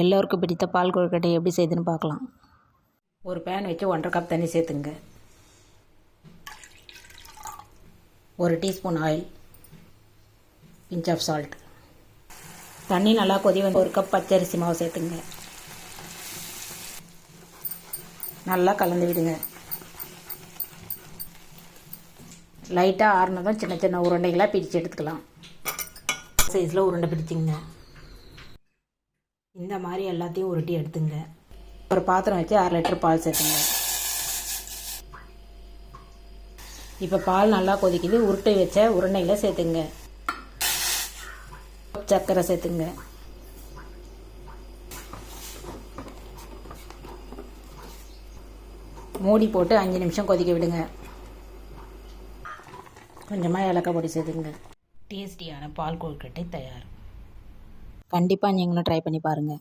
எல்லோருக்கும் பிடித்த பால் கொழுக்கட்டை எப்படி செய்யுதுன்னு பார்க்கலாம். ஒரு பேன் வச்சு 1.5 கப் தண்ணி சேர்த்துங்க. 1 teaspoon oil, pinch of salt. தண்ணி நல்லா கொதி வந்து 1 கப் பச்சரிசி மாவு சேர்த்துங்க. நல்லா கலந்து விடுங்க. லைட்டாக ஆறுனதும் சின்ன சின்ன உருண்டைகளாக பிரித்து எடுத்துக்கலாம். சைஸில் உருண்டை பிடிச்சிங்க. இந்த மாதிரி எல்லாத்தையும் உருட்டி எடுத்துங்க. ஒரு பாத்திரம் வச்சு 1/2 லிட்டர் பால் சேர்த்துங்க. இப்போ பால் நல்லா கொதிக்குது. உருட்டி வச்ச உருண்டைகளை சேர்த்துங்க. சர்க்கரை சேர்த்துங்க. மூடி போட்டு 5 நிமிஷம் கொதிக்க விடுங்க. கொஞ்சமாக ஏலக்காய் பொடி சேர்த்துங்க. டேஸ்டியான பால் கொழுக்கட்டை தயார். கண்டிப்பாக நீங்களும் ட்ரை பண்ணி பாருங்கள்.